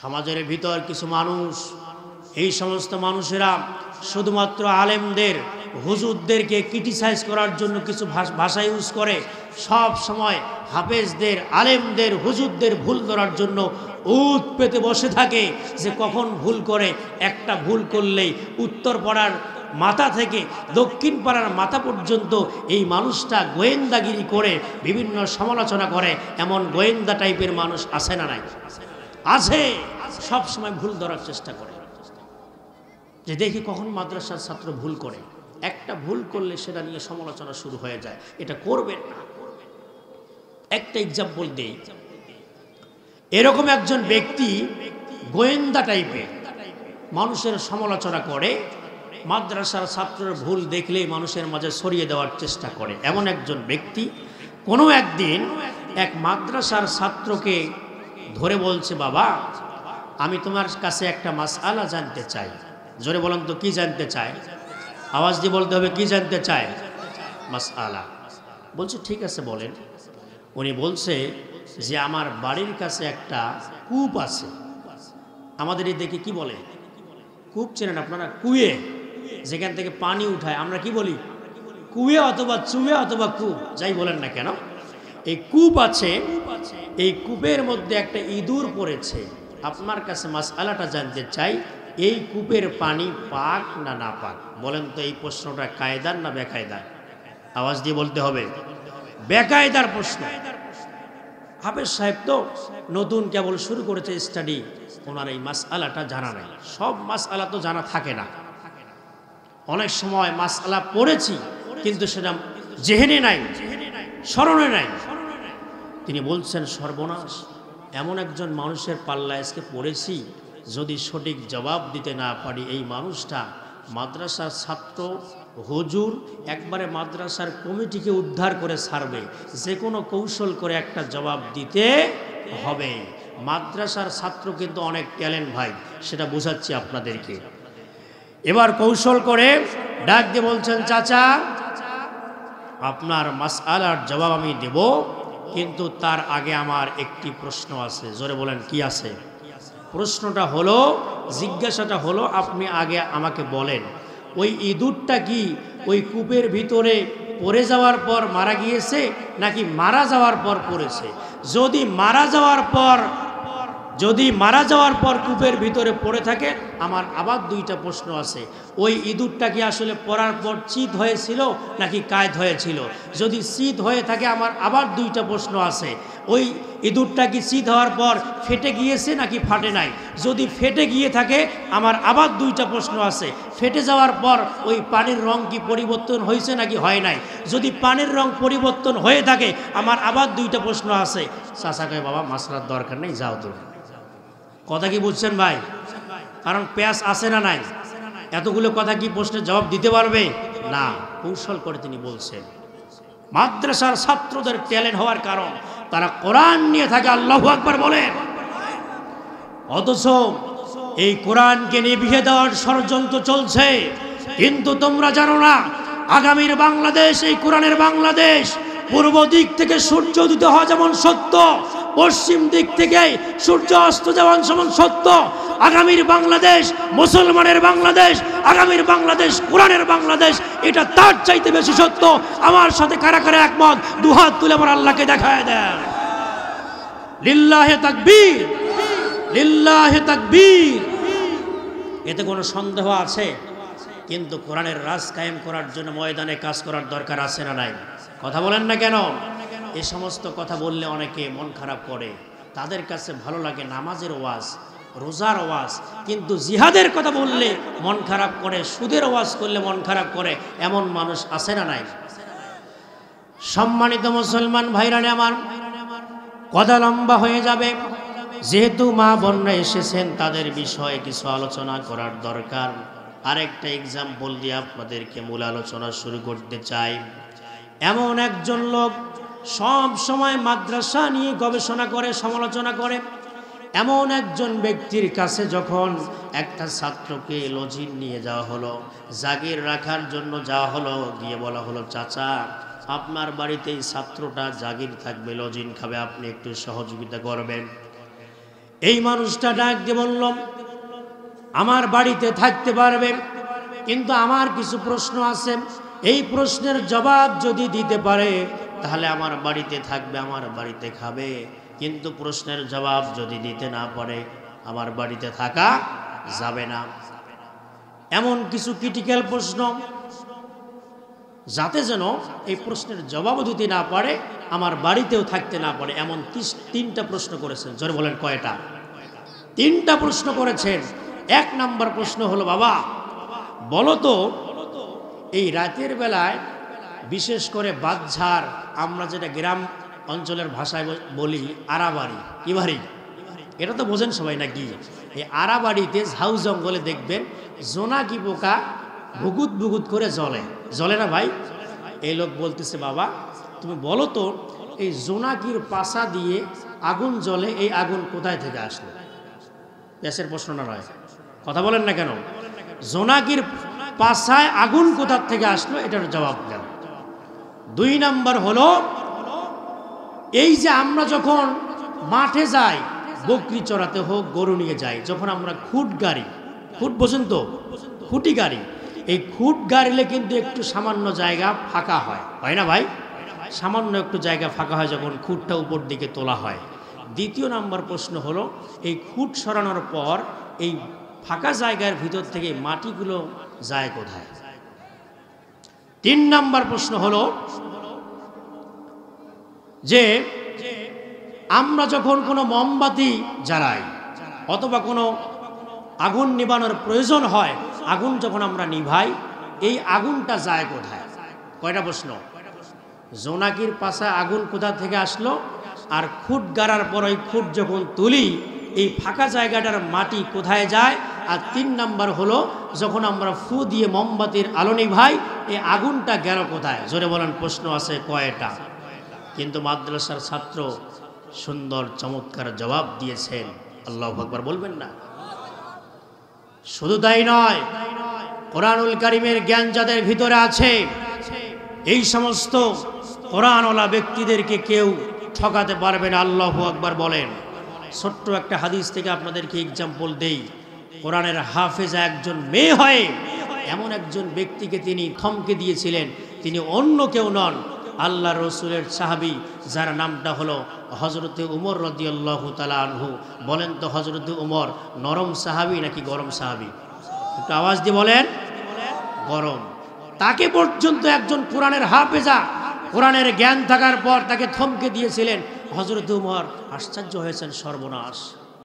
সমাজের ভিতর কিছু মানুষ, এই সমস্ত মানুষেরা শুধুমাত্র আলেমদের হুজুরদেরকে ক্রিটিসাইজ করার জন্য কিছু ভাষা ইউজ করে, সব সময় হাফেজদের আলেমদের হুজুরদের ভুল ধরার জন্য উত পেতে বসে থাকে যে কখন ভুল করে। একটা ভুল করলেই উত্তর পাড়ার মাথা থেকে দক্ষিণ পাড়ার মাথা পর্যন্ত এই মানুষটা গোয়েন্দাগিরি করে বিভিন্ন সমালোচনা করে। এমন গোয়েন্দা টাইপের মানুষ আছে না নাই? আছে। সব সময় ভুল ধরার চেষ্টা করে, যে দেখি কখন মাদ্রাসার ছাত্র ভুল করে। একটা ভুল করলে সেটা নিয়ে সমালোচনা শুরু হয়ে যায়। এটা করবেন না। একটা এক্সাম্পল দেই। এরকম একজন ব্যক্তি গোয়েন্দা টাইপের মানুষের সমালোচনা করে, মাদ্রাসার ছাত্রের ভুল দেখলেই মানুষের মাঝে ছড়িয়ে দেওয়ার চেষ্টা করে। এমন একজন ব্যক্তি কোনো একদিন এক মাদ্রাসার ছাত্রকে ধরে বলছে, বাবা আমি তোমার কাছে একটা মাসআলা জানতে চাই। জোরে বলেন তো কি জানতে চায়? আওয়াজ দিয়ে বলতে হবে, কি জানতে চায়? মাসআলা। বলছে ঠিক আছে বলেন। উনি বলছে যে আমার বাড়ির কাছে একটা কূপ আছে। আমাদের এই দিকে কি বলে? কূপ চেনেন আপনারা? কুয়ে, যেখান থেকে পানি উঠায় আমরা কি বলি? কুয়ে অথবা চুয়ে অথবা কূপ, যাই বলেন না কেন। এই কূপ আছে, এই কূপের মধ্যে একটা ইঁদুর পড়েছে। আপনার কাছে মাসআলাটা জানতে চাই, এই কূপের পানি পাক না না পাক? বলেন তো এই প্রশ্নটা কায়দার না বেকায়দার? আওয়াজ দিয়ে বলতে হবে, বেকায়দার প্রশ্ন। হাফেজ সাহেব তো নতুন কেবল শুরু করেছে স্টাডি, ওনার এই মাসআলাটা জানা নাই। সব মাসআলা তো জানা থাকে না। অনেক সময় মাসআলা পড়েছি কিন্তু সেটা জেহেনে নাই, স্মরণে নাই। তিনি বলছেন সর্বনাশ, এমন একজন মানুষের পাল্লা আজকে পড়েছি, যদি সঠিক জবাব দিতে না পারি এই মানুষটা মাদ্রাসার ছাত্র হুজুর একবারে মাদ্রাসার কমিটিকে উদ্ধার করে ছাড়বে। যে কোনো কৌশল করে একটা জবাব দিতে হবে। মাদ্রাসার ছাত্র কিন্তু অনেক ট্যালেন্ট ভাই, সেটা বোঝাচ্ছি আপনাদেরকে। এবার কৌশল করে ডাক দিয়ে বলছেন, চাচা আপনার মাসআলার জবাব আমি দেব, কিন্তু তার আগে আমার একটি প্রশ্ন আছে। জোরে বলেন কি আছে? প্রশ্নটা হলো, জিজ্ঞাসাটা হলো, আপনি আগে আমাকে বলেন ওই ইঁদুরটা কি ওই কূপের ভিতরে পড়ে যাওয়ার পর মারা গিয়েছে নাকি মারা যাওয়ার পর পড়েছে? যদি মারা যাওয়ার পর কূপের ভিতরে পড়ে থাকে, আমার আবার দুইটা প্রশ্ন আছে। ওই ইঁদুরটা কি আসলে পড়ার পর চিত হয়েছিল নাকি কায়েদ হয়েছিল? যদি চিত হয়ে থাকে আমার আবার দুইটা প্রশ্ন আছে। ওই ইঁদুরটা কি চিত হওয়ার পর ফেটে গিয়েছে নাকি ফাটে নাই? যদি ফেটে গিয়ে থাকে আমার আবার দুইটা প্রশ্ন আছে। ফেটে যাওয়ার পর ওই পানির রং কি পরিবর্তন হয়েছে নাকি হয় নাই? যদি পানির রং পরিবর্তন হয়ে থাকে আমার আবার দুইটা প্রশ্ন আছে। চাচা কয়, বাবা মাসলার দরকার নেই, যাও তুমি। কথা কি বুঝছেন ভাই? কারণ পেঁয়াজ আছে না নাই? এতগুলো কথা কি প্রশ্নের জবাব দিতে পারবে না? কৌশল করে তিনি বলছেন, মাদ্রাসার ছাত্রদের ট্যালেন্ট হওয়ার কারণ তারা কোরআন নিয়ে থাকে। আল্লাহু আকবার বলেন। অথচ এই কোরআনকে নিভিয়ে দেওয়ার ষড়যন্ত্র চলছে, কিন্তু তোমরা জানো না আগামীর বাংলাদেশ এই কোরআনের বাংলাদেশ। পূর্ব দিক থেকে সূর্য উদিত হওয়া যেমন সত্য, পশ্চিম দিক থেকে সূর্য অস্ত যাওয়া যেমন সত্য। আগামীর বাংলাদেশ মুসলমানের বাংলাদেশ, আগামীর বাংলাদেশ কোরআনের বাংলাদেশ, এটা তার চাইতে বেশি সত্য। আমার সাথে কারা কারা একমত? দুহাত তুলে আমার আল্লাহকে দেখায় দেন। লিল্লাহে তাকবীর, লিল্লাহে তাকবীর। এতে কোনো সন্দেহ আছে? কিন্তু কোরআনের রাজ কায়েম করার জন্য ময়দানে কাজ করার দরকার আছে না নাই? কথা বলেন না কেন? এই সমস্ত কথা বললে অনেকে মন খারাপ করে, তাদের কাছে ভালো লাগে নামাজের ওয়াজ, রোজার ওয়াজ, কিন্তু জিহাদের কথা বললে মন খারাপ করে, সুদের ওয়াজ করলে মন খারাপ করে। এমন মানুষ আছে না নাই? সম্মানিত মুসলমান ভাইরানে আমার, কথা লম্বা হয়ে যাবে। যেহেতু মা বোনরা এসেছেন, তাদের বিষয়ে কিছু আলোচনা করার দরকার। আরেকটা এক্সাম্পল দিয়ে আপনাদেরকে মূল আলোচনা শুরু করতে চাই। এমন একজন লোক সব সময় মাদ্রাসা নিয়ে গবেষণা করে, সমালোচনা করে। এমন একজন ব্যক্তির কাছে যখন একটা ছাত্রকে লজিন নিয়ে যাওয়া হলো, জাগির রাখার জন্য যাওয়া হলো, গিয়ে বলা হলো, চাচা আপনার বাড়িতে এই ছাত্রটা জাগির থাকবে, লজিন খাবে, আপনি একটু সহযোগিতা করবেন। এই মানুষটা ডাক দিয়ে বলল, আমার বাড়িতে থাকতে পারবে, কিন্তু আমার কিছু প্রশ্ন আছে, এই প্রশ্নের জবাব যদি দিতে পারে তাহলে আমার বাড়িতে থাকবে, আমার বাড়িতে খাবে, কিন্তু প্রশ্নের জবাব যদি দিতে না পারে আমার বাড়িতে থাকা যাবে না। এমন কিছু ক্রিটিক্যাল প্রশ্ন, যাতে যেন এই প্রশ্নের জবাব দিতে না পারে, আমার বাড়িতেও থাকতে না পারে, এমন 3টা প্রশ্ন করেছেন। জোরে বলেন কয়টা? 3টা প্রশ্ন করেছেন। 1 নম্বর প্রশ্ন হলো, বাবা বলো তো, এই রাতের বেলায় বিশেষ করে বাদঝাড়, আমরা যেটা গ্রাম অঞ্চলের ভাষায় বলি আরাবাড়ি, কি বাড়ি, এটা তো বোঝেন সবাই নাকি? এই আরাবাড়িতে ঝাউ জঙ্গলে দেখবেন জোনাকি পোকা ভুগুত ভুগুত করে জ্বলে না ভাই? এই লোক বলতেছে, বাবা তুমি বলো তো, এই জোনাকির পাশা দিয়ে আগুন জ্বলে, এই আগুন কোথায় থেকে আসলো? দেশের প্রশ্ন না নয়, কথা বলেন না কেন? জোনাকির পাশায় আগুন কোথা থেকে আসলো, এটার জবাব দেন। 2 নম্বর হলো, এই যে আমরা যখন মাঠে যাই, বকরি চড়াতে হোক, গরু নিয়ে যাই, যখন আমরা খুঁট গাড়ি, খুঁট বোঝেন তো, খুঁটি গাড়ি, এই খুঁট গাড়িলে কিন্তু একটু সামান্য জায়গা ফাঁকা হয় না ভাই? সামান্য একটু জায়গা ফাঁকা হয় যখন খুঁটটা উপর দিকে তোলা হয়। 2 নম্বর প্রশ্ন হলো, এই খুঁট সরানোর পর এই ফাঁকা জায়গার ভিতর থেকে মাটিগুলো যায় কোথায়? 3 নম্বর প্রশ্ন হলো যে আমরা যখন কোনো মোমবাতি জ্বালাই অথবা কোনো আগুন নিভানোর প্রয়োজন হয়, আগুন যখন আমরা নিভাই, এই আগুনটা যায় কোথায়? কয়টা প্রশ্ন? জোনাকির পাশে আগুন কোথা থেকে আসলো, আর খুঁট গাড়ার পর ওই খুঁট যখন তুলি, এই ফাঁকা জায়গাটার মাটি কোথায় যায়? আর 3 নম্বর হলো, যখন আমরা ফু দিয়ে মোমবাতির আলো নিভাই, এই আগুনটা গেল কোথায়? জোরে বলেন, প্রশ্ন আছে কয়টা? কিন্তু মাদ্রাসার ছাত্র সুন্দর চমৎকার জবাব দিয়েছেন। আল্লাহু আকবার বলবেন না? শুধু তাই নয়, কোরআনুল কারীমের জ্ঞান যাদের ভিতরে আছে, এই সমস্ত কোরআনওয়ালা ব্যক্তিদেরকে কেউ ঠকাতে পারবে না। আল্লাহু আকবার বলেন। ছোট্ট একটা হাদিস থেকে আপনাদেরকে এক্সাম্পল দেই। কোরআনের হাফেজা একজন মেয়ে হয়ে এমন একজন ব্যক্তিকে তিনি থমকে দিয়েছিলেন, তিনি অন্য কেউ নন, আল্লাহ রসুলের সাহাবী, যার নামটা হলো হযরতে উমর রাদিয়াল্লাহু তাআলা আনহু। বলেন তো, হযরতে উমর নরম সাহাবী নাকি গরম সাহাবী? একটু আওয়াজ দিয়ে বলেন। গরম। তাকে পর্যন্ত একজন কোরআনের হাফেজা, কোরআনের জ্ঞান থাকার পর তাকে থমকে দিয়েছিলেন হযরতে উমর। আশ্চর্য হয়েছেন, সর্বনাশ,